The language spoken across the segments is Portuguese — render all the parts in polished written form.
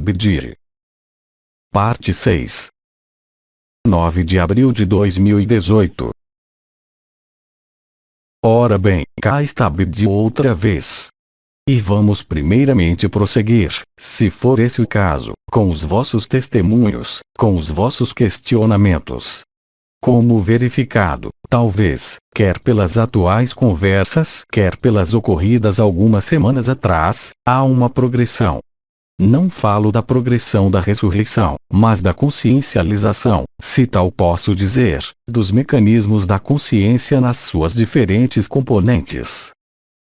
Bidiri. Parte 6. 9 de abril de 2018. Ora bem, cá está Bidiri outra vez. E vamos primeiramente prosseguir, se for esse o caso, com os vossos testemunhos, com os vossos questionamentos. Como verificado, talvez, quer pelas atuais conversas, quer pelas ocorridas algumas semanas atrás, há uma progressão. Não falo da progressão da ressurreição, mas da consciencialização, se tal posso dizer, dos mecanismos da consciência nas suas diferentes componentes.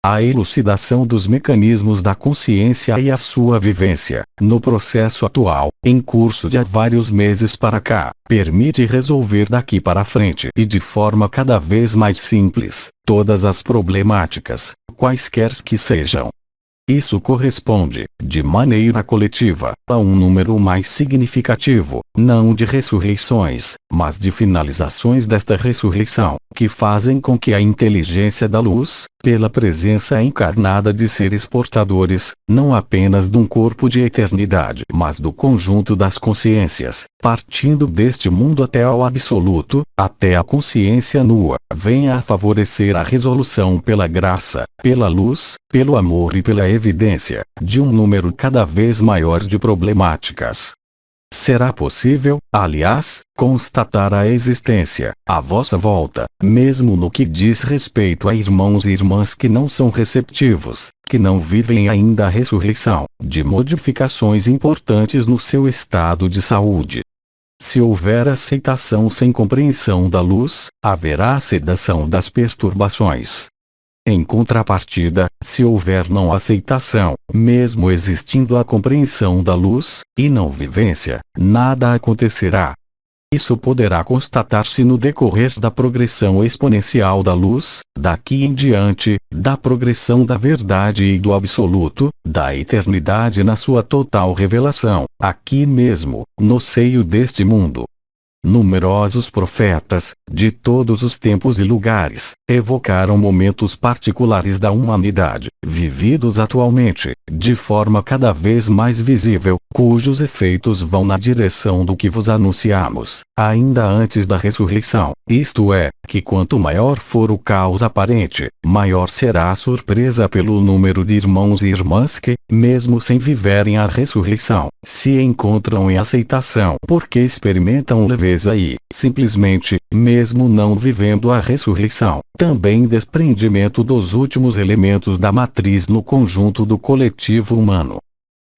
A elucidação dos mecanismos da consciência e a sua vivência, no processo atual, em curso de há vários meses para cá, permite resolver daqui para frente e de forma cada vez mais simples, todas as problemáticas, quaisquer que sejam. Isso corresponde, de maneira coletiva, a um número mais significativo, não de ressurreições, mas de finalizações desta ressurreição, que fazem com que a inteligência da luz, pela presença encarnada de seres portadores, não apenas de um corpo de eternidade, mas do conjunto das consciências, partindo deste mundo até ao absoluto, até a consciência nua, venha a favorecer a resolução pela graça, pela luz, pelo amor e pela evidência, de um número cada vez maior de problemáticas. Será possível, aliás, constatar a existência, à vossa volta, mesmo no que diz respeito a irmãos e irmãs que não são receptivos, que não vivem ainda a ressurreição, de modificações importantes no seu estado de saúde. Se houver aceitação sem compreensão da luz, haverá sedação das perturbações. Em contrapartida, se houver não aceitação, mesmo existindo a compreensão da luz, e não vivência, nada acontecerá. Isso poderá constatar-se no decorrer da progressão exponencial da luz, daqui em diante, da progressão da verdade e do absoluto, da eternidade na sua total revelação, aqui mesmo, no seio deste mundo. Numerosos profetas, de todos os tempos e lugares, evocaram momentos particulares da humanidade, vividos atualmente, de forma cada vez mais visível, cujos efeitos vão na direção do que vos anunciamos, ainda antes da ressurreição, isto é, que quanto maior for o caos aparente, maior será a surpresa pelo número de irmãos e irmãs que, mesmo sem viverem a ressurreição, se encontram em aceitação porque experimentam leveza e, simplesmente, mesmo não vivendo a ressurreição, também desprendimento dos últimos elementos da matriz no conjunto do coletivo humano.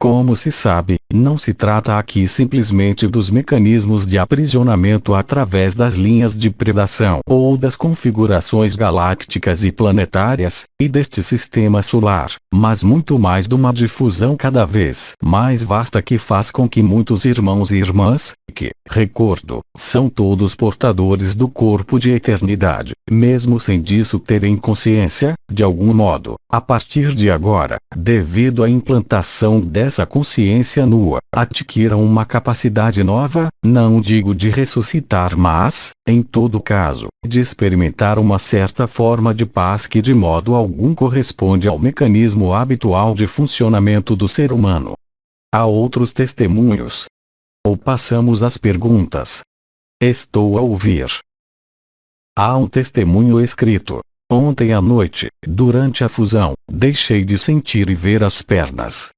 Como se sabe, não se trata aqui simplesmente dos mecanismos de aprisionamento através das linhas de predação ou das configurações galácticas e planetárias, e deste sistema solar, mas muito mais de uma difusão cada vez mais vasta que faz com que muitos irmãos e irmãs, que, recordo, são todos portadores do corpo de eternidade, mesmo sem disso terem consciência, de algum modo, a partir de agora, devido à implantação dessa consciência nua, adquiram uma capacidade nova, não digo de ressuscitar mas, em todo caso, de experimentar uma certa forma de paz que de modo algum corresponde ao mecanismo habitual de funcionamento do ser humano. Há outros testemunhos? Ou passamos às perguntas? Estou a ouvir. Há um testemunho escrito. Ontem à noite, durante a fusão, deixei de sentir e ver as pernas.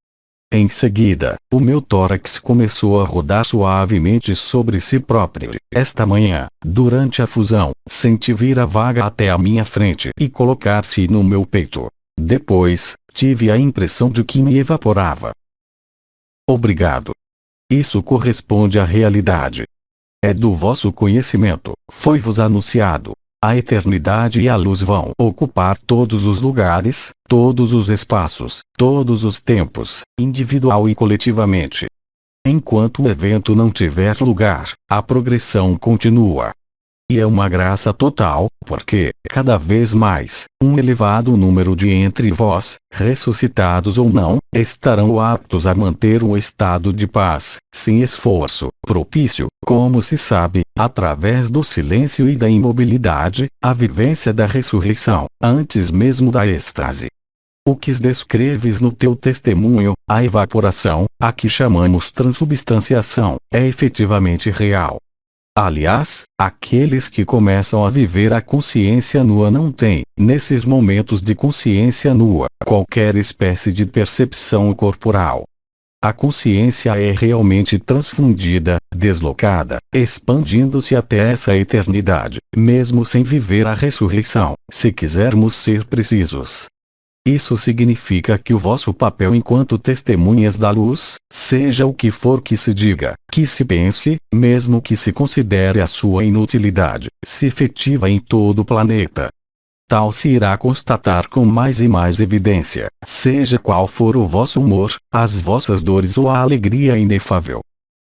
Em seguida, o meu tórax começou a rodar suavemente sobre si próprio. Esta manhã, durante a fusão, senti vir a vaga até a minha frente e colocar-se no meu peito. Depois, tive a impressão de que me evaporava. Obrigado. Isso corresponde à realidade. É do vosso conhecimento, foi-vos anunciado. A eternidade e a luz vão ocupar todos os lugares, todos os espaços, todos os tempos, individual e coletivamente. Enquanto o evento não tiver lugar, a progressão continua. E é uma graça total, porque, cada vez mais, um elevado número de entre vós, ressuscitados ou não, estarão aptos a manter um estado de paz, sem esforço, propício, como se sabe, através do silêncio e da imobilidade, a vivência da ressurreição, antes mesmo da êxtase. O que descreves no teu testemunho, a evaporação, a que chamamos transubstanciação, é efetivamente real. Aliás, aqueles que começam a viver a consciência nua não têm, nesses momentos de consciência nua, qualquer espécie de percepção corporal. A consciência é realmente transfundida, deslocada, expandindo-se até essa eternidade, mesmo sem viver a ressurreição, se quisermos ser precisos. Isso significa que o vosso papel enquanto testemunhas da luz, seja o que for que se diga, que se pense, mesmo que se considere a sua inutilidade, se efetiva em todo o planeta. Tal se irá constatar com mais e mais evidência, seja qual for o vosso humor, as vossas dores ou a alegria inefável.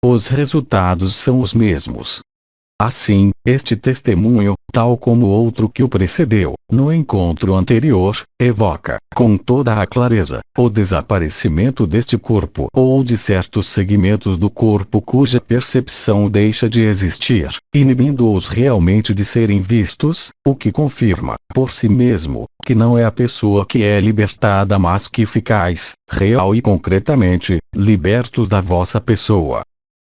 Os resultados são os mesmos. Assim, este testemunho, tal como outro que o precedeu, no encontro anterior, evoca, com toda a clareza, o desaparecimento deste corpo ou de certos segmentos do corpo cuja percepção deixa de existir, inibindo-os realmente de serem vistos, o que confirma, por si mesmo, que não é a pessoa que é libertada mas que ficais, real e concretamente, libertos da vossa pessoa.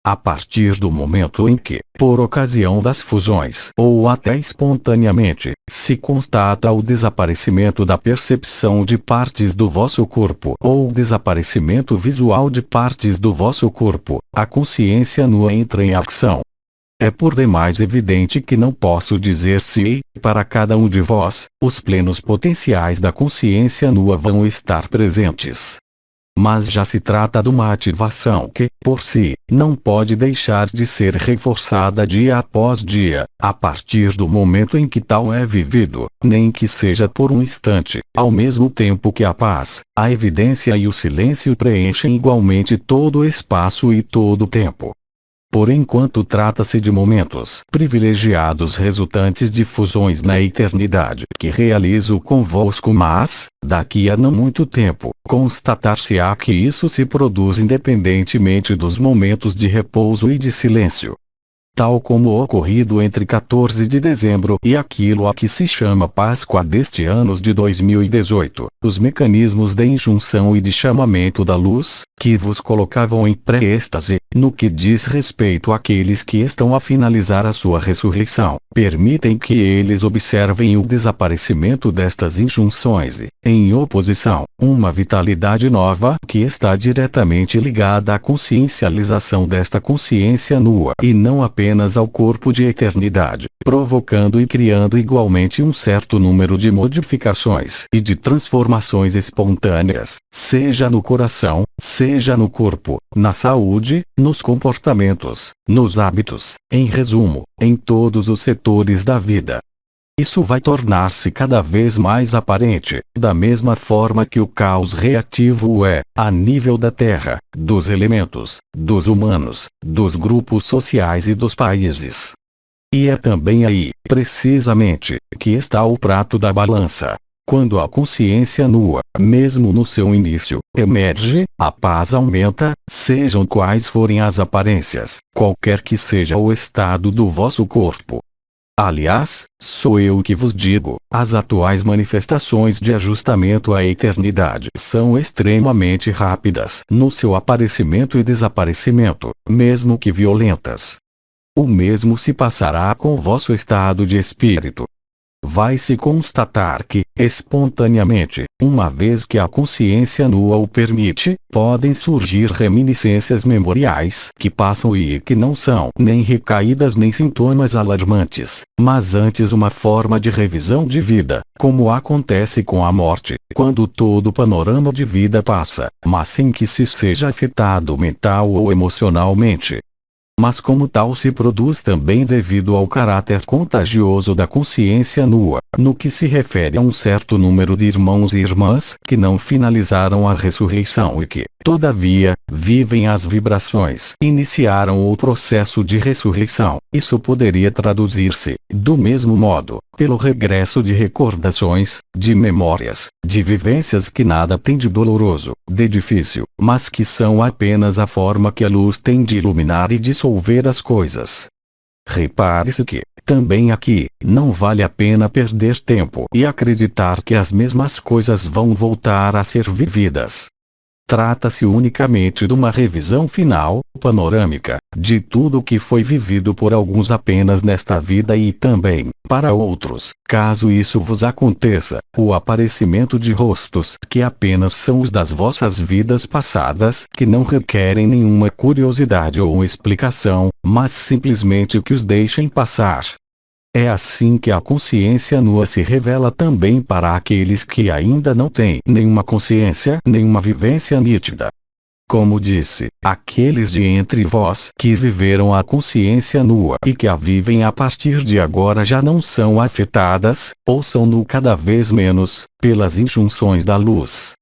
A partir do momento em que, por ocasião das fusões ou até espontaneamente, se constata o desaparecimento da percepção de partes do vosso corpo ou o desaparecimento visual de partes do vosso corpo, a consciência nua entra em ação. É por demais evidente que não posso dizer se, para cada um de vós, os plenos potenciais da consciência nua vão estar presentes. Mas já se trata de uma ativação que, por si, não pode deixar de ser reforçada dia após dia, a partir do momento em que tal é vivido, nem que seja por um instante, ao mesmo tempo que a paz, a evidência e o silêncio preenchem igualmente todo o espaço e todo o tempo. Por enquanto trata-se de momentos privilegiados resultantes de fusões na eternidade que realizo convosco, mas, daqui a não muito tempo, constatar-se-á que isso se produz independentemente dos momentos de repouso e de silêncio. Tal como o ocorrido entre 14 de dezembro e aquilo a que se chama Páscoa deste ano de 2018, os mecanismos de injunção e de chamamento da luz, que vos colocavam em pré-êxtase, no que diz respeito àqueles que estão a finalizar a sua ressurreição, permitem que eles observem o desaparecimento destas injunções e, em oposição, uma vitalidade nova que está diretamente ligada à consciencialização desta consciência nua e não apenas ao corpo de eternidade, provocando e criando igualmente um certo número de modificações e de transformações espontâneas, seja no coração, seja no corpo, na saúde, nos comportamentos, nos hábitos, em resumo, em todos os setores da vida. Isso vai tornar-se cada vez mais aparente, da mesma forma que o caos reativo o é, a nível da Terra, dos elementos, dos humanos, dos grupos sociais e dos países. E é também aí, precisamente, que está o prato da balança. Quando a consciência nua, mesmo no seu início, emerge, a paz aumenta, sejam quais forem as aparências, qualquer que seja o estado do vosso corpo. Aliás, sou eu que vos digo, as atuais manifestações de ajustamento à eternidade são extremamente rápidas no seu aparecimento e desaparecimento, mesmo que violentas. O mesmo se passará com o vosso estado de espírito. Vai-se constatar que, espontaneamente, uma vez que a consciência nua o permite, podem surgir reminiscências memoriais que passam e que não são nem recaídas nem sintomas alarmantes, mas antes uma forma de revisão de vida, como acontece com a morte, quando todo o panorama de vida passa, mas sem que se seja afetado mental ou emocionalmente. Mas como tal se produz também devido ao caráter contagioso da consciência nua, no que se refere a um certo número de irmãos e irmãs que não finalizaram a ressurreição e que, todavia, vivem as vibrações, iniciaram o processo de ressurreição. Isso poderia traduzir-se, do mesmo modo, pelo regresso de recordações, de memórias, de vivências que nada tem de doloroso, de difícil, mas que são apenas a forma que a luz tem de iluminar e dissolver as coisas. Repare-se que, Também aqui, não vale a pena perder tempo e acreditar que as mesmas coisas vão voltar a ser vividas. Trata-se unicamente de uma revisão final, panorâmica, de tudo o que foi vivido por alguns apenas nesta vida e também, para outros, caso isso vos aconteça, o aparecimento de rostos que apenas são os das vossas vidas passadas, que não requerem nenhuma curiosidade ou explicação, mas simplesmente que os deixem passar. É assim que a consciência nua se revela também para aqueles que ainda não têm nenhuma consciência, nenhuma vivência nítida. Como disse, aqueles de entre vós que viveram a consciência nua e que a vivem a partir de agora já não são afetadas, ou são no cada vez menos, pelas injunções da luz.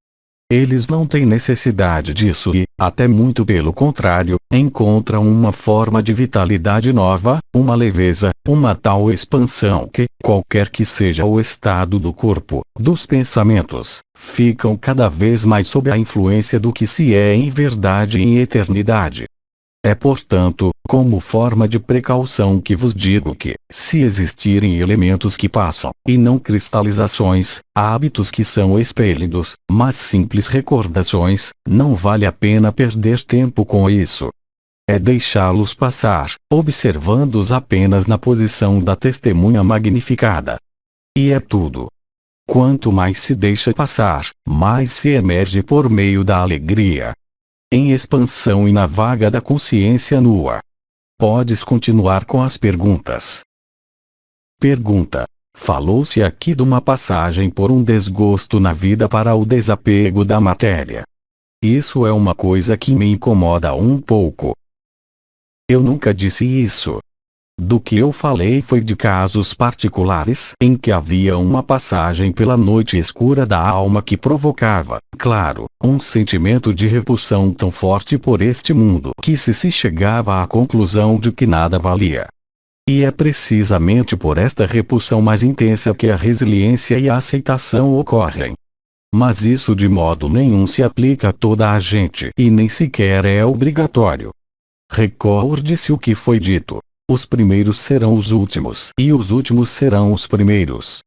Eles não têm necessidade disso e, até muito pelo contrário, encontram uma forma de vitalidade nova, uma leveza, uma tal expansão que, qualquer que seja o estado do corpo, dos pensamentos, ficam cada vez mais sob a influência do que se é em verdade e em eternidade. É portanto, como forma de precaução que vos digo que, se existirem elementos que passam, e não cristalizações, hábitos que são expelidos, mas simples recordações, não vale a pena perder tempo com isso. É deixá-los passar, observando-os apenas na posição da testemunha magnificada. E é tudo. Quanto mais se deixa passar, mais se emerge por meio da alegria. Em expansão e na vaga da consciência nua. Podes continuar com as perguntas. Pergunta. Falou-se aqui de uma passagem por um desgosto na vida para o desapego da matéria. Isso é uma coisa que me incomoda um pouco. Eu nunca disse isso. Do que eu falei foi de casos particulares em que havia uma passagem pela noite escura da alma que provocava, claro, um sentimento de repulsão tão forte por este mundo que se chegava à conclusão de que nada valia. E é precisamente por esta repulsão mais intensa que a resiliência e a aceitação ocorrem. Mas isso de modo nenhum se aplica a toda a gente e nem sequer é obrigatório. Recorde-se o que foi dito. Os primeiros serão os últimos, e os últimos serão os primeiros.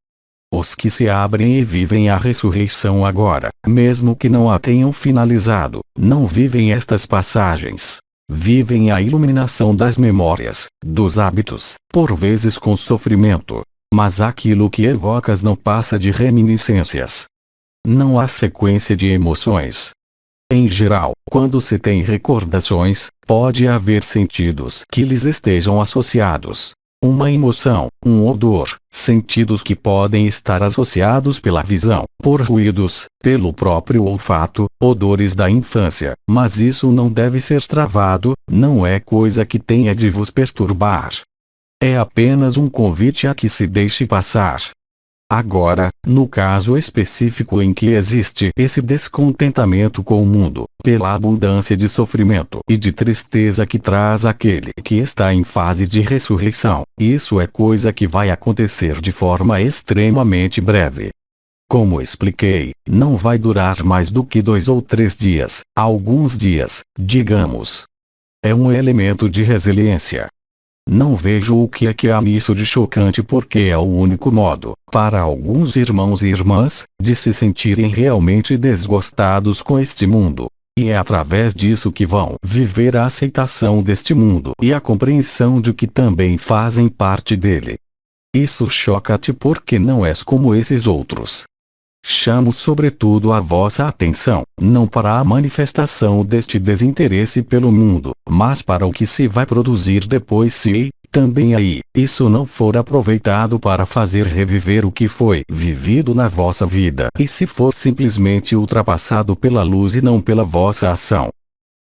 Os que se abrem e vivem a ressurreição agora, mesmo que não a tenham finalizado, não vivem estas passagens. Vivem a iluminação das memórias, dos hábitos, por vezes com sofrimento. Mas aquilo que evocas não passa de reminiscências. Não há sequência de emoções. Em geral, quando se tem recordações, pode haver sentidos que lhes estejam associados. Uma emoção, um odor, sentidos que podem estar associados pela visão, por ruídos, pelo próprio olfato, odores da infância, mas isso não deve ser travado, não é coisa que tenha de vos perturbar. É apenas um convite a que se deixe passar. Agora, no caso específico em que existe esse descontentamento com o mundo, pela abundância de sofrimento e de tristeza que traz aquele que está em fase de ressurreição, isso é coisa que vai acontecer de forma extremamente breve. Como expliquei, não vai durar mais do que 2 ou 3 dias, alguns dias, digamos. É um elemento de resiliência. Não vejo o que é que há nisso de chocante porque é o único modo, para alguns irmãos e irmãs, de se sentirem realmente desgostados com este mundo. E é através disso que vão viver a aceitação deste mundo e a compreensão de que também fazem parte dele. Isso choca-te porque não és como esses outros. Chamo sobretudo a vossa atenção, não para a manifestação deste desinteresse pelo mundo, mas para o que se vai produzir depois se, também aí, isso não for aproveitado para fazer reviver o que foi vivido na vossa vida e se for simplesmente ultrapassado pela luz e não pela vossa ação.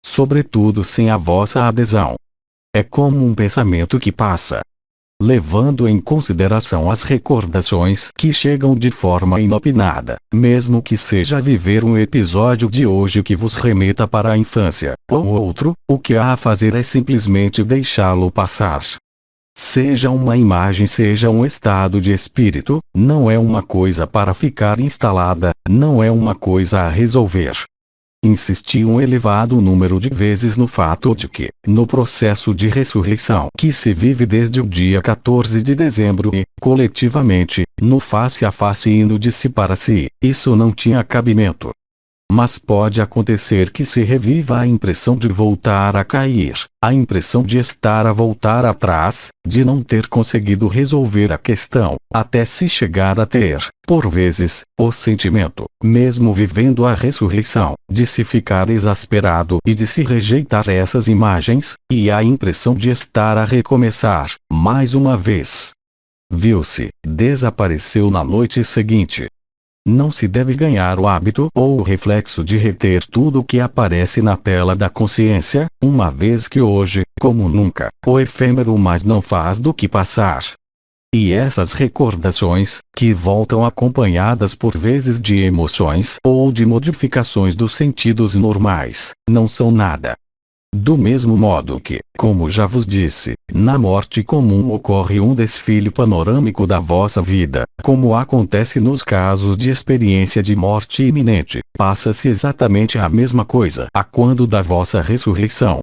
Sobretudo sem a vossa adesão. É como um pensamento que passa. Levando em consideração as recordações que chegam de forma inopinada, mesmo que seja viver um episódio de hoje que vos remeta para a infância, ou outro, o que há a fazer é simplesmente deixá-lo passar. Seja uma imagem, seja um estado de espírito, não é uma coisa para ficar instalada, não é uma coisa a resolver. insisti um elevado número de vezes no fato de que, no processo de ressurreição que se vive desde o dia 14 de dezembro e, coletivamente, no face a face indo de si para si, isso não tinha cabimento. Mas pode acontecer que se reviva a impressão de voltar a cair, a impressão de estar a voltar atrás, de não ter conseguido resolver a questão, até se chegar a ter, por vezes, o sentimento, mesmo vivendo a ressurreição, de se ficar exasperado e de se rejeitar essas imagens, e a impressão de estar a recomeçar, mais uma vez. Viu-se, desapareceu na noite seguinte. Não se deve ganhar o hábito ou o reflexo de reter tudo o que aparece na tela da consciência, uma vez que hoje, como nunca, o efêmero mais não faz do que passar. E essas recordações, que voltam acompanhadas por vezes de emoções ou de modificações dos sentidos normais, não são nada. Do mesmo modo que, como já vos disse, na morte comum ocorre um desfile panorâmico da vossa vida, como acontece nos casos de experiência de morte iminente, passa-se exatamente a mesma coisa a quando da vossa ressurreição.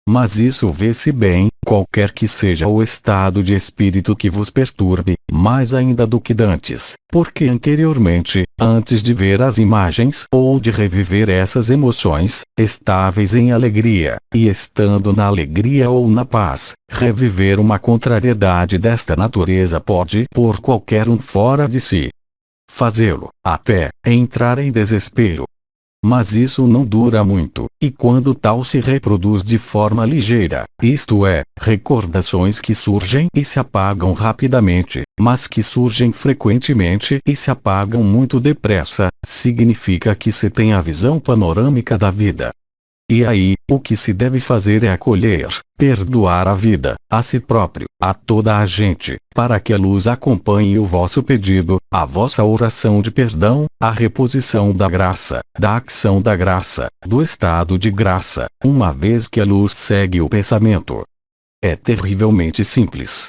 Mas isso vê-se bem, qualquer que seja o estado de espírito que vos perturbe, mais ainda do que dantes, porque anteriormente, antes de ver as imagens ou de reviver essas emoções, estáveis em alegria, e estando na alegria ou na paz, reviver uma contrariedade desta natureza pode pôr qualquer um fora de si. Fazê-lo, até, entrar em desespero. Mas isso não dura muito, e quando tal se reproduz de forma ligeira, isto é, recordações que surgem e se apagam rapidamente, mas que surgem frequentemente e se apagam muito depressa, significa que se tem a visão panorâmica da vida. E aí, o que se deve fazer é acolher, perdoar a vida, a si próprio, a toda a gente, para que a luz acompanhe o vosso pedido, a vossa oração de perdão, a reposição da graça, da ação da graça, do estado de graça, uma vez que a luz segue o pensamento. É terrivelmente simples.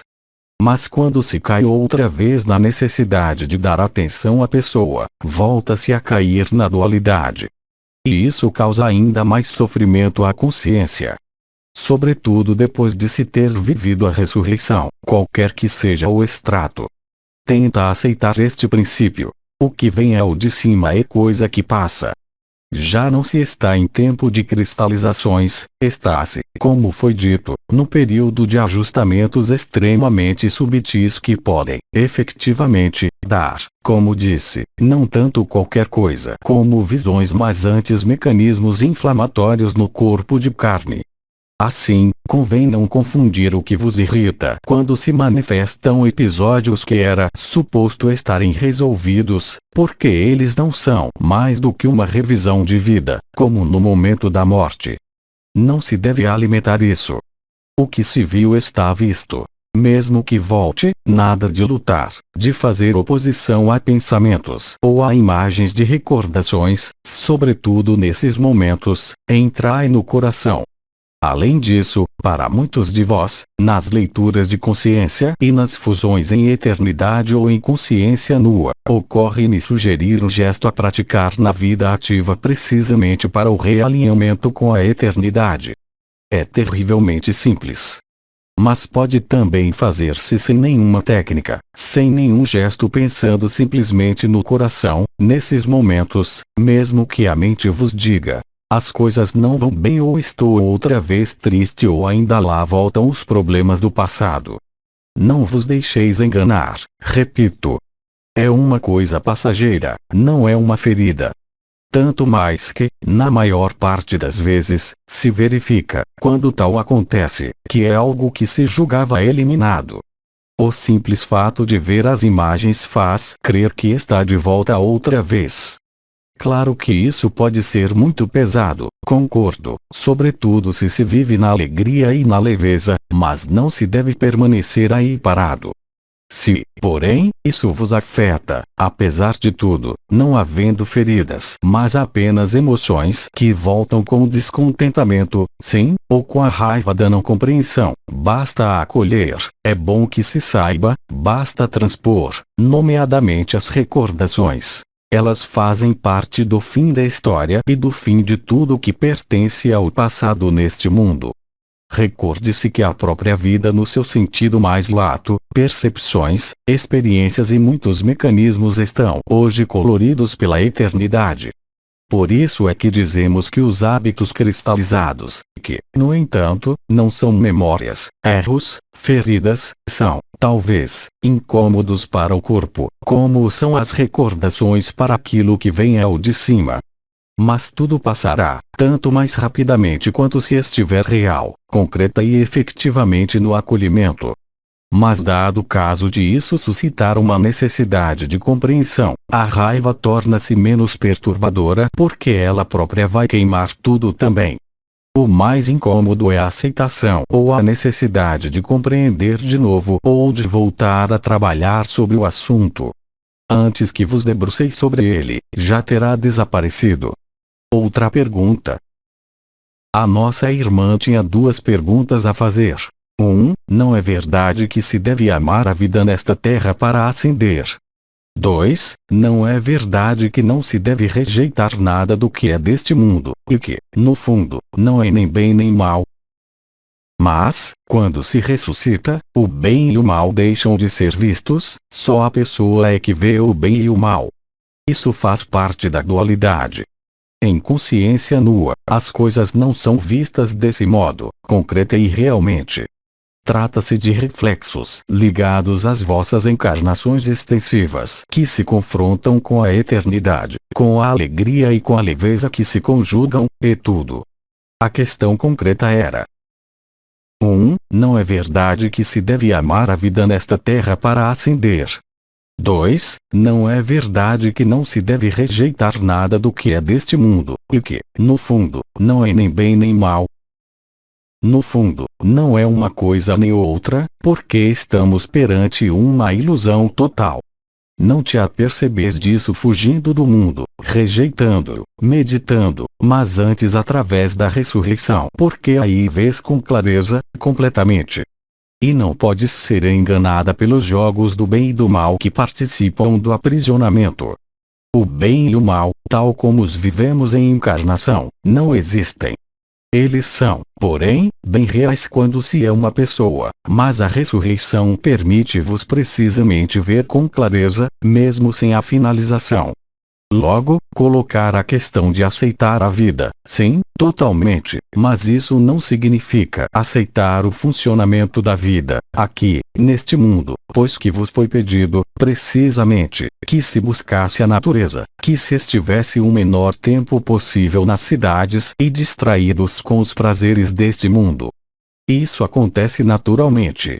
Mas quando se cai outra vez na necessidade de dar atenção à pessoa, volta-se a cair na dualidade. E isso causa ainda mais sofrimento à consciência. Sobretudo depois de se ter vivido a ressurreição, qualquer que seja o extrato. Tenta aceitar este princípio. O que vem é o de cima é coisa que passa. Já não se está em tempo de cristalizações, está-se, como foi dito, no período de ajustamentos extremamente subtis que podem, efetivamente, dar, como disse, não tanto qualquer coisa como visões mas antes mecanismos inflamatórios no corpo de carne. Assim, convém não confundir o que vos irrita quando se manifestam episódios que era suposto estarem resolvidos, porque eles não são mais do que uma revisão de vida, como no momento da morte. Não se deve alimentar isso. O que se viu está visto. Mesmo que volte, nada de lutar, de fazer oposição a pensamentos ou a imagens de recordações, sobretudo nesses momentos, entrai no coração. Além disso, para muitos de vós, nas leituras de consciência e nas fusões em eternidade ou em consciência nua, ocorre-me sugerir um gesto a praticar na vida ativa precisamente para o realinhamento com a eternidade. É terrivelmente simples. Mas pode também fazer-se sem nenhuma técnica, sem nenhum gesto pensando simplesmente no coração, nesses momentos, mesmo que a mente vos diga: as coisas não vão bem ou estou outra vez triste ou ainda lá voltam os problemas do passado. Não vos deixeis enganar, repito. É uma coisa passageira, não é uma ferida. Tanto mais que, na maior parte das vezes, se verifica, quando tal acontece, que é algo que se julgava eliminado. O simples fato de ver as imagens faz crer que está de volta outra vez. Claro que isso pode ser muito pesado, concordo, sobretudo se se vive na alegria e na leveza, mas não se deve permanecer aí parado. Se, porém, isso vos afeta, apesar de tudo, não havendo feridas, mas apenas emoções que voltam com o descontentamento, sim, ou com a raiva da não compreensão, basta acolher, é bom que se saiba, basta transpor, nomeadamente as recordações. Elas fazem parte do fim da história e do fim de tudo que pertence ao passado neste mundo. Recorde-se que a própria vida no seu sentido mais lato, percepções, experiências e muitos mecanismos estão hoje coloridos pela eternidade. Por isso é que dizemos que os hábitos cristalizados, que, no entanto, não são memórias, erros, feridas, são, talvez, incômodos para o corpo, como são as recordações para aquilo que vem ao de cima. Mas tudo passará, tanto mais rapidamente quanto se estiver real, concreta e efetivamente no acolhimento. Mas dado o caso de isso suscitar uma necessidade de compreensão, a raiva torna-se menos perturbadora porque ela própria vai queimar tudo também. O mais incômodo é a aceitação ou a necessidade de compreender de novo ou de voltar a trabalhar sobre o assunto. Antes que vos debruceis sobre ele, já terá desaparecido. Outra pergunta. A nossa irmã tinha duas perguntas a fazer. 1. Não é verdade que se deve amar a vida nesta terra para ascender. 2. Não é verdade que não se deve rejeitar nada do que é deste mundo, e que, no fundo, não é nem bem nem mal. Mas, quando se ressuscita, o bem e o mal deixam de ser vistos, só a pessoa é que vê o bem e o mal. Isso faz parte da dualidade. Em consciência nua, as coisas não são vistas desse modo, concreta e realmente. Trata-se de reflexos ligados às vossas encarnações extensivas que se confrontam com a eternidade, com a alegria e com a leveza que se conjugam, e tudo. A questão concreta era: 1. Não é verdade que se deve amar a vida nesta terra para ascender. 2. Não é verdade que não se deve rejeitar nada do que é deste mundo, e que, no fundo, não é nem bem nem mal. No fundo, não é uma coisa nem outra, porque estamos perante uma ilusão total. Não te apercebes disso fugindo do mundo, rejeitando-o, meditando, mas antes através da ressurreição, porque aí vês com clareza, completamente. E não podes ser enganada pelos jogos do bem e do mal que participam do aprisionamento. O bem e o mal, tal como os vivemos em encarnação, não existem. Eles são, porém, bem reais quando se é uma pessoa, mas a ressurreição permite-vos precisamente ver com clareza, mesmo sem a finalização. Logo, colocar a questão de aceitar a vida, sim, totalmente, mas isso não significa aceitar o funcionamento da vida, aqui, neste mundo, pois que vos foi pedido, precisamente, que se buscasse a natureza, que se estivesse o menor tempo possível nas cidades e distraídos com os prazeres deste mundo. Isso acontece naturalmente.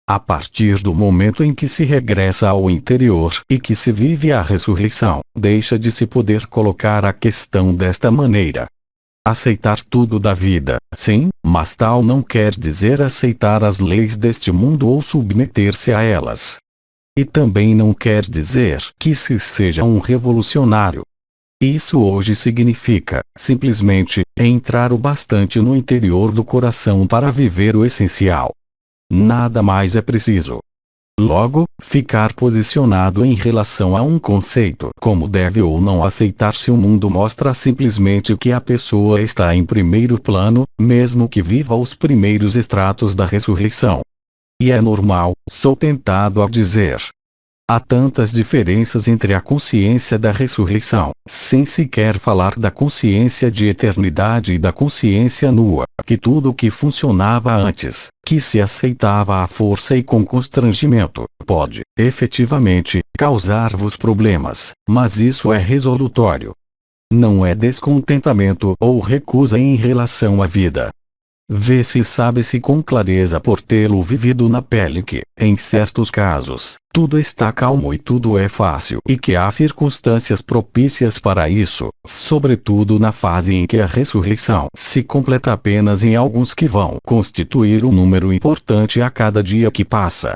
A partir do momento em que se regressa ao interior e que se vive a ressurreição, deixa de se poder colocar a questão desta maneira. Aceitar tudo da vida, sim, mas tal não quer dizer aceitar as leis deste mundo ou submeter-se a elas. E também não quer dizer que se seja um revolucionário. Isso hoje significa, simplesmente, entrar o bastante no interior do coração para viver o essencial. Nada mais é preciso. Logo, ficar posicionado em relação a um conceito como deve ou não aceitar-se o mundo mostra simplesmente que a pessoa está em primeiro plano, mesmo que viva os primeiros estratos da ressurreição. E é normal, sou tentado a dizer. Há tantas diferenças entre a consciência da ressurreição, sem sequer falar da consciência de eternidade e da consciência nua, que tudo o que funcionava antes, que se aceitava à força e com constrangimento, pode, efetivamente, causar-vos problemas, mas isso é resolutório. Não é descontentamento ou recusa em relação à vida. Vê-se e sabe-se com clareza por tê-lo vivido na pele que, em certos casos, tudo está calmo e tudo é fácil e que há circunstâncias propícias para isso, sobretudo na fase em que a ressurreição se completa apenas em alguns que vão constituir um número importante a cada dia que passa.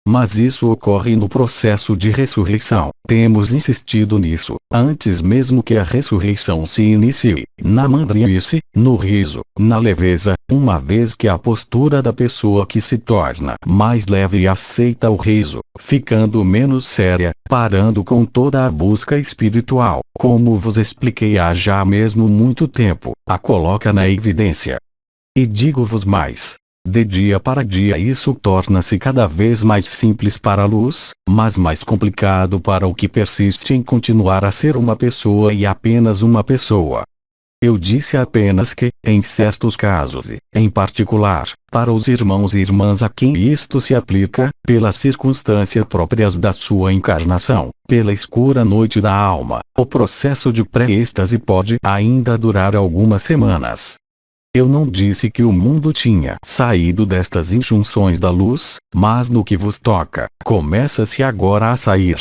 Mas isso ocorre no processo de ressurreição. Temos insistido nisso, antes mesmo que a ressurreição se inicie, na mandrice, no riso, na leveza, uma vez que a postura da pessoa que se torna mais leve e aceita o riso, ficando menos séria, parando com toda a busca espiritual, como vos expliquei há já mesmo muito tempo, a coloca na evidência. E digo-vos mais. De dia para dia isso torna-se cada vez mais simples para a luz, mas mais complicado para o que persiste em continuar a ser uma pessoa e apenas uma pessoa. Eu disse apenas que, em certos casos e, em particular, para os irmãos e irmãs a quem isto se aplica, pelas circunstâncias próprias da sua encarnação, pela escura noite da alma, o processo de pré-êxtase pode ainda durar algumas semanas. Eu não disse que o mundo tinha saído destas injunções da luz, mas no que vos toca, começa-se agora a sair.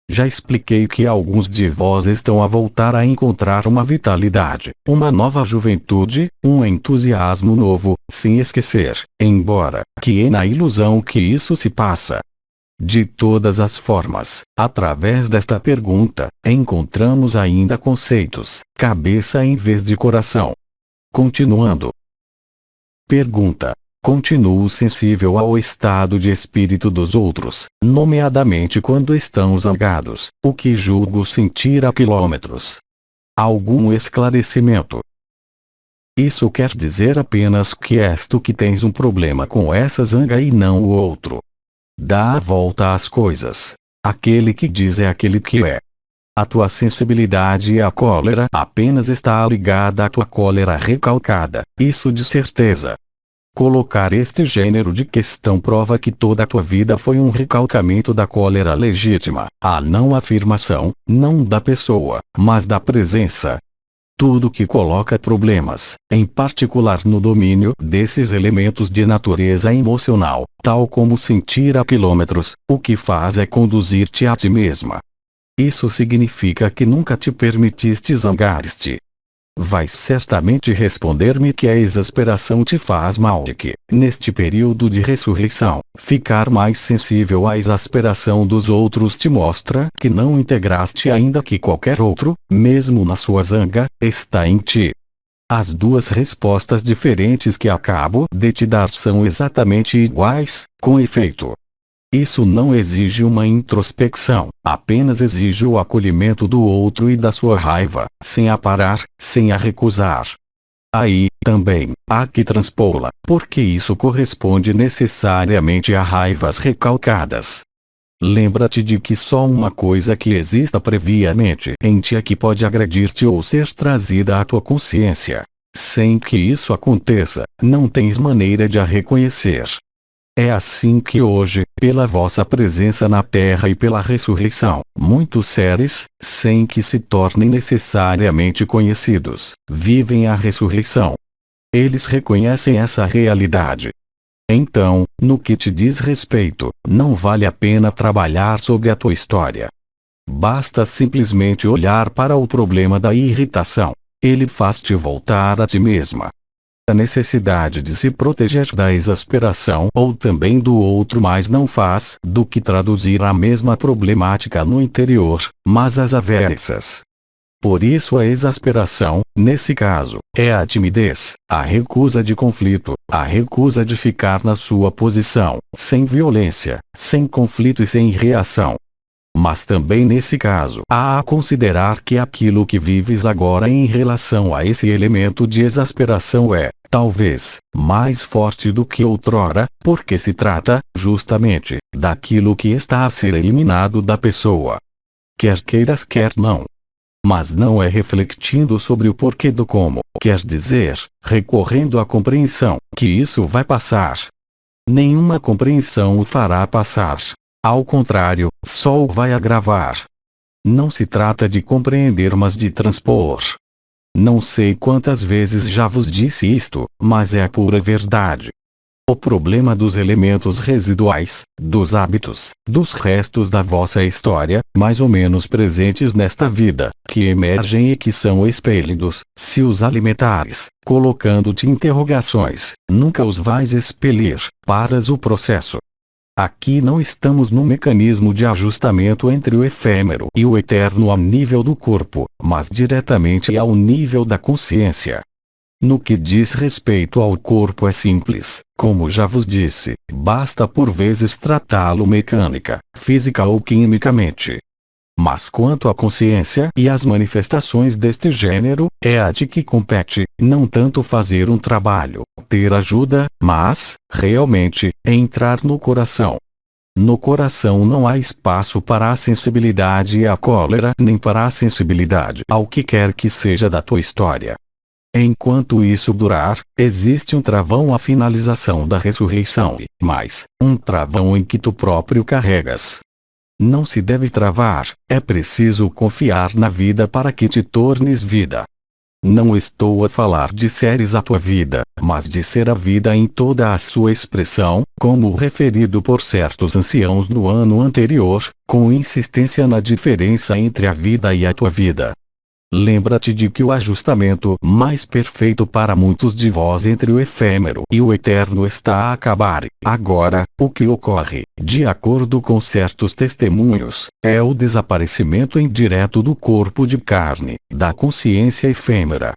Já expliquei que alguns de vós estão a voltar a encontrar uma vitalidade, uma nova juventude, um entusiasmo novo, sem esquecer, embora, que é na ilusão que isso se passa. De todas as formas, através desta pergunta, encontramos ainda conceitos, cabeça em vez de coração. Continuando. Pergunta. Continuo sensível ao estado de espírito dos outros, nomeadamente quando estão zangados, o que julgo sentir a quilômetros. Algum esclarecimento? Isso quer dizer apenas que és tu que tens um problema com essa zanga e não o outro. Dá a volta às coisas. Aquele que diz é aquele que é. A tua sensibilidade à cólera apenas está ligada à tua cólera recalcada, isso de certeza. Colocar este gênero de questão prova que toda a tua vida foi um recalcamento da cólera legítima, a não afirmação, não da pessoa, mas da presença. Tudo que coloca problemas, em particular no domínio desses elementos de natureza emocional, tal como sentir a quilômetros, o que faz é conduzir-te a ti mesma. Isso significa que nunca te permitiste zangar-te. Vais certamente responder-me que a exasperação te faz mal e que, neste período de ressurreição, ficar mais sensível à exasperação dos outros te mostra que não integraste ainda que qualquer outro, mesmo na sua zanga, está em ti. As duas respostas diferentes que acabo de te dar são exatamente iguais, com efeito. Isso não exige uma introspecção, apenas exige o acolhimento do outro e da sua raiva, sem a parar, sem a recusar. Aí, também, há que transpô-la, porque isso corresponde necessariamente a raivas recalcadas. Lembra-te de que só uma coisa que exista previamente em ti é que pode agredir-te ou ser trazida à tua consciência. Sem que isso aconteça, não tens maneira de a reconhecer. É assim que hoje, pela vossa presença na Terra e pela ressurreição, muitos seres, sem que se tornem necessariamente conhecidos, vivem a ressurreição. Eles reconhecem essa realidade. Então, no que te diz respeito, não vale a pena trabalhar sobre a tua história. Basta simplesmente olhar para o problema da irritação. Ele faz-te voltar a ti mesma. A necessidade de se proteger da exasperação ou também do outro mais não faz do que traduzir a mesma problemática no interior, mas às avessas. Por isso a exasperação, nesse caso, é a timidez, a recusa de conflito, a recusa de ficar na sua posição, sem violência, sem conflito e sem reação. Mas também nesse caso há a considerar que aquilo que vives agora em relação a esse elemento de exasperação é, talvez, mais forte do que outrora, porque se trata, justamente, daquilo que está a ser eliminado da pessoa. Quer queiras quer não. Mas não é refletindo sobre o porquê do como, quer dizer, recorrendo à compreensão, que isso vai passar. Nenhuma compreensão o fará passar. Ao contrário, só o vai agravar. Não se trata de compreender mas de transpor. Não sei quantas vezes já vos disse isto, mas é a pura verdade. O problema dos elementos residuais, dos hábitos, dos restos da vossa história, mais ou menos presentes nesta vida, que emergem e que são expelidos, se os alimentares, colocando-te interrogações, nunca os vais expelir, paras o processo. Aqui não estamos no mecanismo de ajustamento entre o efêmero e o eterno ao nível do corpo, mas diretamente ao nível da consciência. No que diz respeito ao corpo é simples, como já vos disse, basta por vezes tratá-lo mecânica, física ou quimicamente. Mas quanto à consciência e às manifestações deste gênero, é a de que compete, não tanto fazer um trabalho, ter ajuda, mas, realmente, entrar no coração. No coração não há espaço para a sensibilidade e a cólera, nem para a sensibilidade ao que quer que seja da tua história. Enquanto isso durar, existe um travão à finalização da ressurreição, mas, um travão em que tu próprio carregas. Não se deve travar, é preciso confiar na vida para que te tornes vida. Não estou a falar de seres a tua vida, mas de ser a vida em toda a sua expressão, como referido por certos anciãos no ano anterior, com insistência na diferença entre a vida e a tua vida. Lembra-te de que o ajustamento mais perfeito para muitos de vós entre o efêmero e o eterno está a acabar. Agora, o que ocorre, de acordo com certos testemunhos, é o desaparecimento indireto do corpo de carne, da consciência efêmera.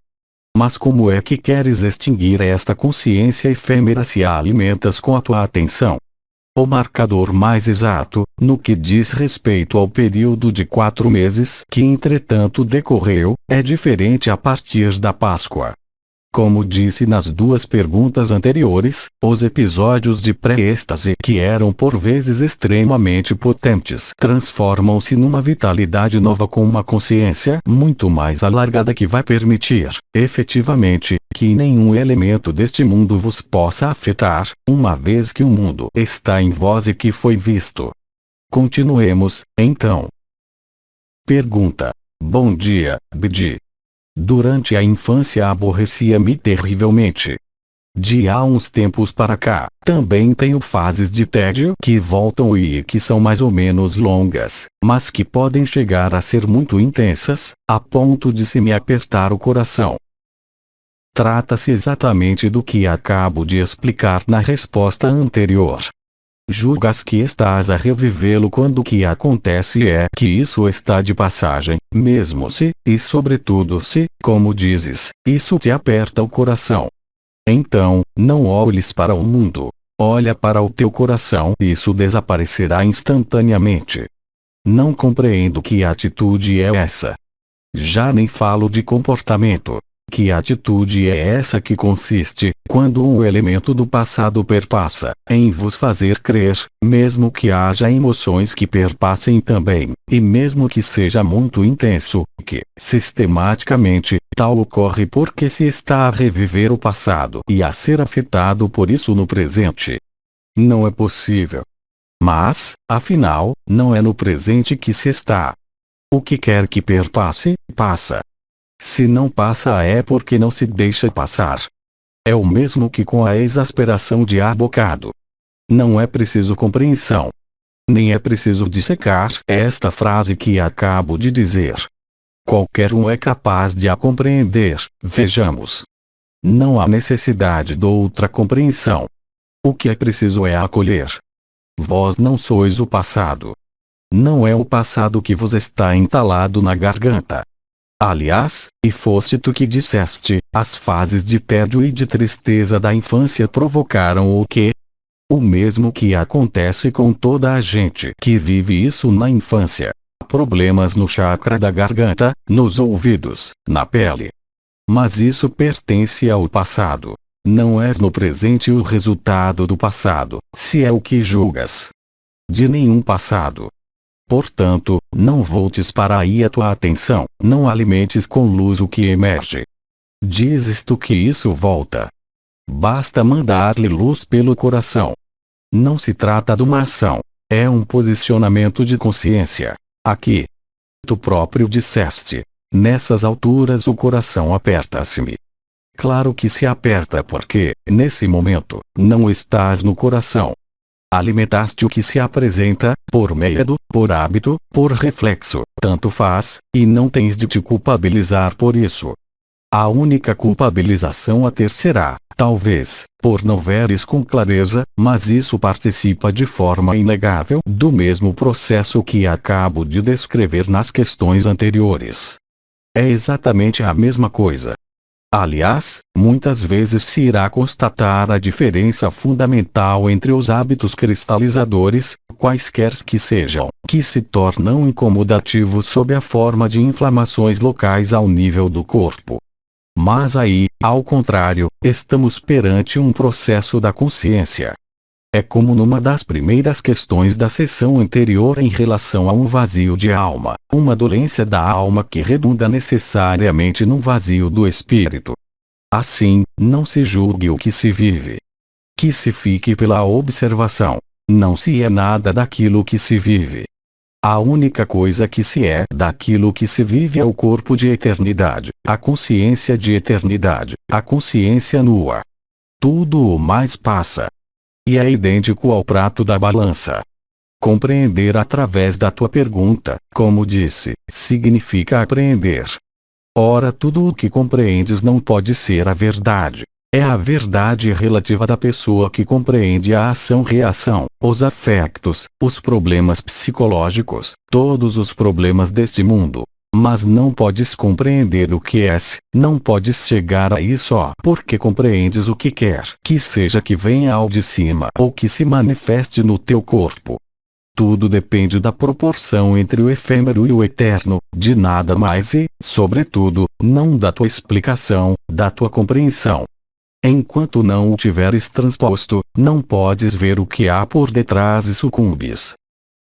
Mas como é que queres extinguir esta consciência efêmera se a alimentas com a tua atenção? O marcador mais exato, no que diz respeito ao período de 4 meses que entretanto decorreu, é diferente a partir da Páscoa. Como disse nas 2 perguntas anteriores, os episódios de pré-êxtase que eram por vezes extremamente potentes transformam-se numa vitalidade nova com uma consciência muito mais alargada que vai permitir, efetivamente, que nenhum elemento deste mundo vos possa afetar, uma vez que o mundo está em vós e que foi visto. Continuemos, então. Pergunta. Bom dia, Bidi. Durante a infância aborrecia-me terrivelmente. De há uns tempos para cá, também tenho fases de tédio que voltam e que são mais ou menos longas, mas que podem chegar a ser muito intensas, a ponto de se me apertar o coração. Trata-se exatamente do que acabo de explicar na resposta anterior. Julgas que estás a revivê-lo quando o que acontece é que isso está de passagem, mesmo se, e sobretudo se, como dizes, isso te aperta o coração. Então, não olhes para o mundo. Olha para o teu coração e isso desaparecerá instantaneamente. Não compreendo que atitude é essa. Já nem falo de comportamento. Que atitude é essa que consiste, quando um elemento do passado perpassa, em vos fazer crer, mesmo que haja emoções que perpassem também, e mesmo que seja muito intenso, que, sistematicamente, tal ocorre porque se está a reviver o passado e a ser afetado por isso no presente? Não é possível. Mas, afinal, não é no presente que se está. O que quer que perpasse, passa. Se não passa é porque não se deixa passar. É o mesmo que com a exasperação de ar bocado. Não é preciso compreensão. Nem é preciso dissecar esta frase que acabo de dizer. Qualquer um é capaz de a compreender, vejamos. Não há necessidade de outra compreensão. O que é preciso é acolher. Vós não sois o passado. Não é o passado que vos está entalado na garganta. Aliás, e foste tu que disseste, as fases de tédio e de tristeza da infância provocaram o quê? O mesmo que acontece com toda a gente que vive isso na infância. Problemas no chakra da garganta, nos ouvidos, na pele. Mas isso pertence ao passado. Não és no presente o resultado do passado, se é o que julgas. De nenhum passado. Portanto, não voltes para aí a tua atenção, não alimentes com luz o que emerge. Dizes tu que isso volta. Basta mandar-lhe luz pelo coração. Não se trata de uma ação, é um posicionamento de consciência. Aqui. Tu próprio disseste. Nessas alturas o coração aperta-se-me. Claro que se aperta porque, nesse momento, não estás no coração. Alimentaste o que se apresenta, por medo, por hábito, por reflexo, tanto faz, e não tens de te culpabilizar por isso. A única culpabilização a ter será, talvez, por não veres com clareza, mas isso participa de forma inegável do mesmo processo que acabo de descrever nas questões anteriores. É exatamente a mesma coisa. Aliás, muitas vezes se irá constatar a diferença fundamental entre os hábitos cristalizadores, quaisquer que sejam, que se tornam incomodativos sob a forma de inflamações locais ao nível do corpo. Mas aí, ao contrário, estamos perante um processo da consciência. É como numa das primeiras questões da sessão anterior em relação a um vazio de alma, uma dolência da alma que redunda necessariamente num vazio do espírito. Assim, não se julgue o que se vive. Que se fique pela observação. Não se é nada daquilo que se vive. A única coisa que se é daquilo que se vive é o corpo de eternidade, a consciência de eternidade, a consciência nua. Tudo o mais passa. E é idêntico ao prato da balança. Compreender através da tua pergunta, como disse, significa apreender. Ora, tudo o que compreendes não pode ser a verdade. É a verdade relativa da pessoa que compreende a ação-reação, os afetos, os problemas psicológicos, todos os problemas deste mundo. Mas não podes compreender o que és, não podes chegar aí só porque compreendes o que quer que seja que venha ao de cima ou que se manifeste no teu corpo. Tudo depende da proporção entre o efêmero e o eterno, de nada mais e, sobretudo, não da tua explicação, da tua compreensão. Enquanto não o tiveres transposto, não podes ver o que há por detrás e sucumbes.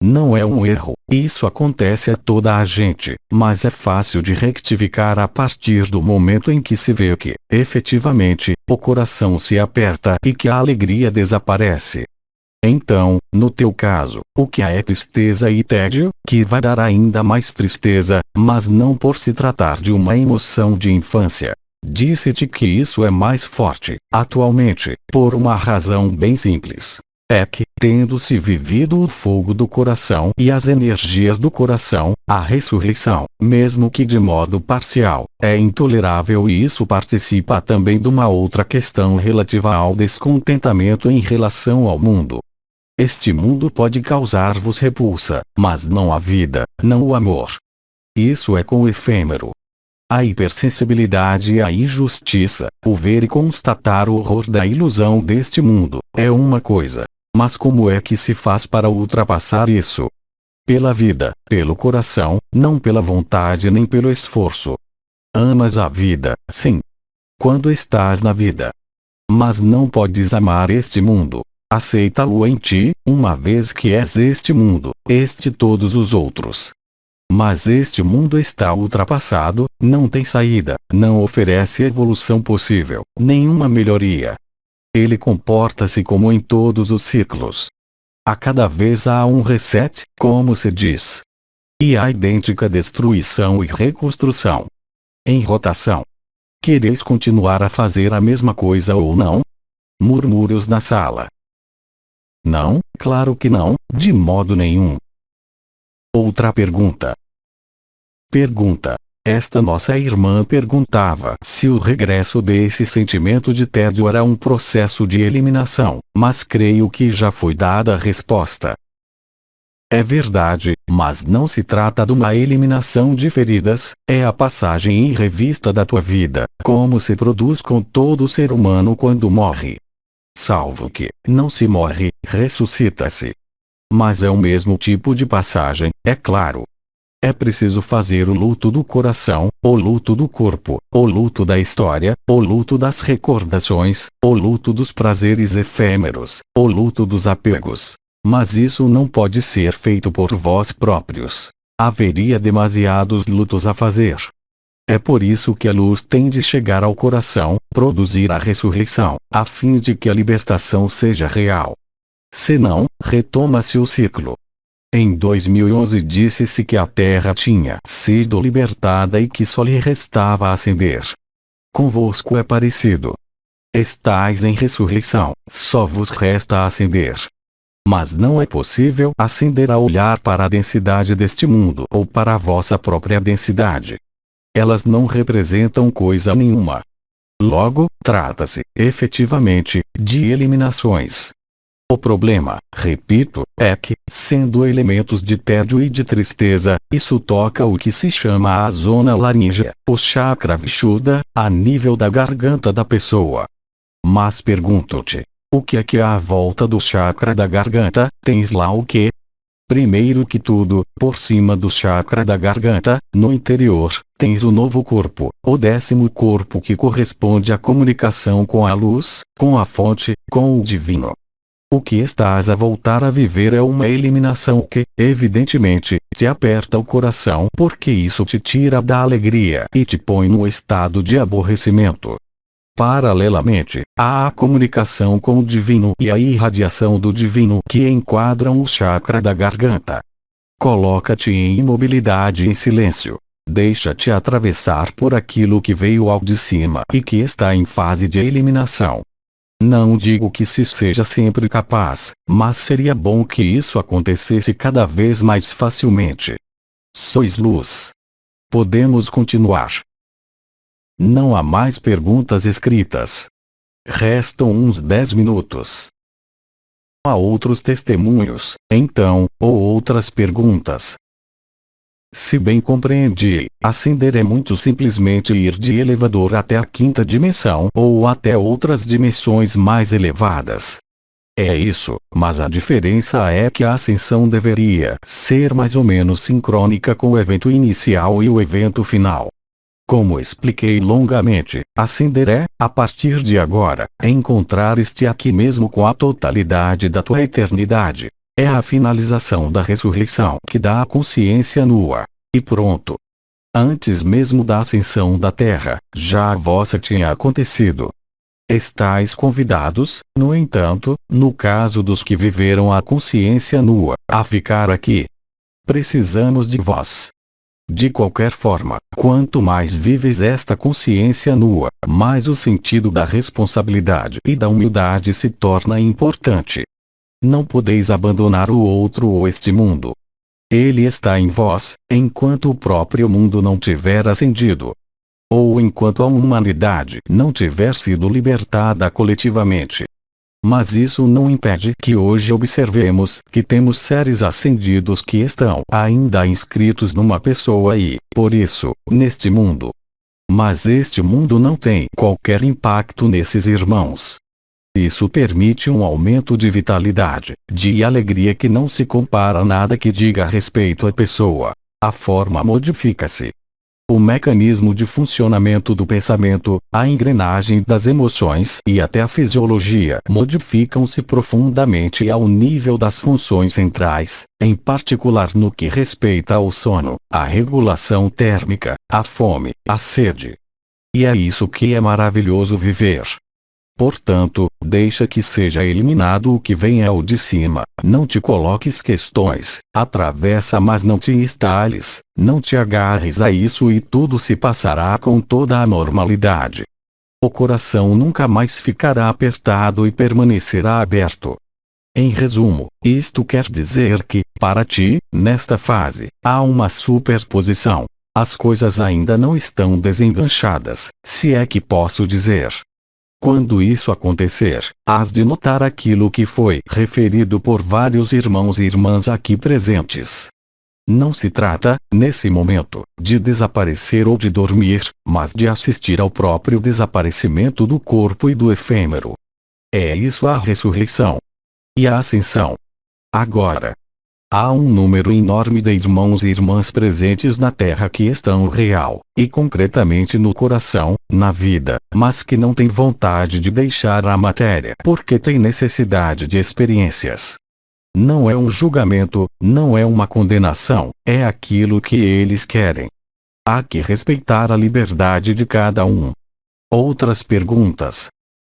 Não é um erro, isso acontece a toda a gente, mas é fácil de rectificar a partir do momento em que se vê que, efetivamente, o coração se aperta e que a alegria desaparece. Então, no teu caso, o que há é tristeza e tédio, que vai dar ainda mais tristeza, mas não por se tratar de uma emoção de infância. Disse-te que isso é mais forte, atualmente, por uma razão bem simples. É que, tendo-se vivido o fogo do coração e as energias do coração, a ressurreição, mesmo que de modo parcial, é intolerável e isso participa também de uma outra questão relativa ao descontentamento em relação ao mundo. Este mundo pode causar-vos repulsa, mas não a vida, não o amor. Isso é com o efêmero. A hipersensibilidade e a injustiça, o ver e constatar o horror da ilusão deste mundo, é uma coisa. Mas como é que se faz para ultrapassar isso? Pela vida, pelo coração, não pela vontade nem pelo esforço. Amas a vida, sim. Quando estás na vida. Mas não podes amar este mundo. Aceita-lo em ti, uma vez que és este mundo, este todos os outros. Mas este mundo está ultrapassado, não tem saída, não oferece evolução possível, nenhuma melhoria. Ele comporta-se como em todos os ciclos. A cada vez há um reset, como se diz. E há idêntica destruição e reconstrução. Em rotação. Quereis continuar a fazer a mesma coisa ou não? Murmúrios na sala. Não, claro que não, de modo nenhum. Outra pergunta. Pergunta. Esta nossa irmã perguntava se o regresso desse sentimento de tédio era um processo de eliminação, mas creio que já foi dada a resposta. É verdade, mas não se trata de uma eliminação de feridas, é a passagem em revista da tua vida, como se produz com todo ser humano quando morre. Salvo que, não se morre, ressuscita-se. Mas é o mesmo tipo de passagem, é claro. É preciso fazer o luto do coração, o luto do corpo, o luto da história, o luto das recordações, o luto dos prazeres efêmeros, o luto dos apegos. Mas isso não pode ser feito por vós próprios. Haveria demasiados lutos a fazer. É por isso que a luz tem de chegar ao coração, produzir a ressurreição, a fim de que a libertação seja real. Senão, retoma-se o ciclo. Em 2011 disse-se que a Terra tinha sido libertada e que só lhe restava ascender. Convosco é parecido. Estais em ressurreição, só vos resta ascender. Mas não é possível ascender a olhar para a densidade deste mundo ou para a vossa própria densidade. elas não representam coisa nenhuma. Logo, trata-se, efetivamente, de eliminações. O problema, repito, é que, sendo elementos de tédio e de tristeza, isso toca o que se chama a zona laríngea, o chakra vishuddha, a nível da garganta da pessoa. Mas pergunto-te, o que é que há à volta do chakra da garganta? Tens lá o quê? Primeiro que tudo, por cima do chakra da garganta, no interior, tens o novo corpo, o 10º corpo que corresponde à comunicação com a luz, com a fonte, com o divino. O que estás a voltar a viver é uma eliminação que, evidentemente, te aperta o coração porque isso te tira da alegria e te põe no estado de aborrecimento. Paralelamente, há a comunicação com o divino e a irradiação do divino que enquadram o chakra da garganta. Coloca-te em imobilidade e em silêncio. Deixa-te atravessar por aquilo que veio ao de cima e que está em fase de eliminação. Não digo que se seja sempre capaz, mas seria bom que isso acontecesse cada vez mais facilmente. Sois luz. Podemos continuar. Não há mais perguntas escritas. Restam uns 10 minutos. Há outros testemunhos, então, ou outras perguntas. Se bem compreendi, ascender é muito simplesmente ir de elevador até a 5ª dimensão ou até outras dimensões mais elevadas. É isso, mas a diferença é que a ascensão deveria ser mais ou menos sincrônica com o evento inicial e o evento final. Como expliquei longamente, ascender é, a partir de agora, encontrar-te aqui mesmo com a totalidade da tua eternidade. É a finalização da ressurreição que dá a consciência nua. E pronto. Antes mesmo da ascensão da Terra, já a vossa tinha acontecido. Estais convidados, no entanto, no caso dos que viveram a consciência nua, a ficar aqui. Precisamos de vós. De qualquer forma, quanto mais vives esta consciência nua, mais o sentido da responsabilidade e da humildade se torna importante. Não podeis abandonar o outro ou este mundo. Ele está em vós, enquanto o próprio mundo não tiver ascendido. Ou enquanto a humanidade não tiver sido libertada coletivamente. Mas isso não impede que hoje observemos que temos seres ascendidos que estão ainda inscritos numa pessoa e, por isso, neste mundo. Mas este mundo não tem qualquer impacto nesses irmãos. Isso permite um aumento de vitalidade, de alegria que não se compara a nada que diga respeito à pessoa. A forma modifica-se. O mecanismo de funcionamento do pensamento, a engrenagem das emoções e até a fisiologia modificam-se profundamente ao nível das funções centrais, em particular no que respeita ao sono, à regulação térmica, à fome, à sede. E é isso que é maravilhoso viver. Portanto, deixa que seja eliminado o que vem ao de cima, não te coloques questões, atravessa mas não te estales, não te agarres a isso e tudo se passará com toda a normalidade. O coração nunca mais ficará apertado e permanecerá aberto. Em resumo, isto quer dizer que, para ti, nesta fase, há uma superposição. As coisas ainda não estão desenganchadas, se é que posso dizer. Quando isso acontecer, hás de notar aquilo que foi referido por vários irmãos e irmãs aqui presentes. Não se trata, nesse momento, de desaparecer ou de dormir, mas de assistir ao próprio desaparecimento do corpo e do efêmero. É isso a ressurreição. E a ascensão. Agora, há um número enorme de irmãos e irmãs presentes na Terra que estão real, e concretamente no coração, na vida, mas que não têm vontade de deixar a matéria porque têm necessidade de experiências. Não é um julgamento, não é uma condenação, é aquilo que eles querem. Há que respeitar a liberdade de cada um. Outras perguntas?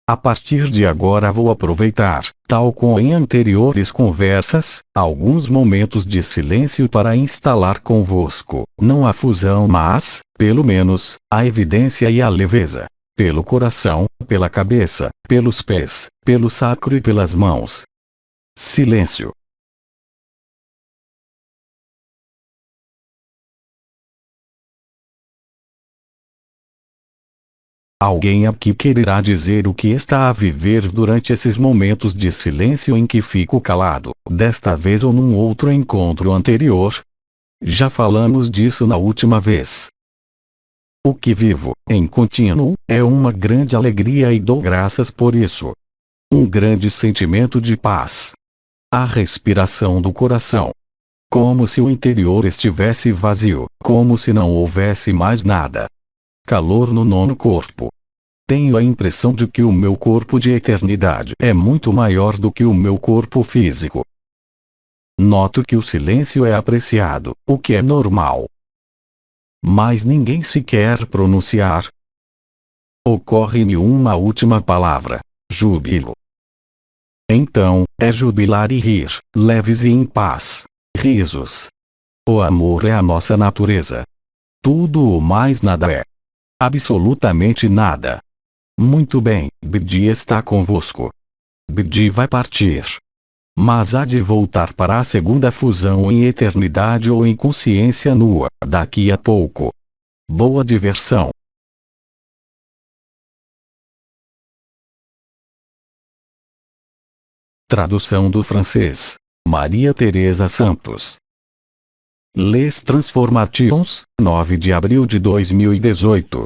A partir de agora vou aproveitar, tal como em anteriores conversas, alguns momentos de silêncio para instalar convosco, não a fusão mas, pelo menos, a evidência e a leveza. Pelo coração, pela cabeça, pelos pés, pelo sacro e pelas mãos. Silêncio. Alguém aqui quererá dizer o que está a viver durante esses momentos de silêncio em que fico calado, desta vez ou num outro encontro anterior? Já falamos disso na última vez. O que vivo, em contínuo, é uma grande alegria e dou graças por isso. Um grande sentimento de paz. A respiração do coração. Como se o interior estivesse vazio, como se não houvesse mais nada. Calor no nono corpo. Tenho a impressão de que o meu corpo de eternidade é muito maior do que o meu corpo físico. Noto que o silêncio é apreciado, o que é normal. Mas ninguém se quer pronunciar. Ocorre-me uma última palavra: júbilo. Então, é jubilar e rir, leves e em paz. Risos. O amor é a nossa natureza. Tudo o mais nada é. Absolutamente nada. Muito bem, Bidi está convosco. Bidi vai partir. Mas há de voltar para a segunda fusão em eternidade ou em consciência nua, daqui a pouco. Boa diversão. Tradução do francês. Maria Teresa Santos. Les Transformations, 9 de abril de 2018.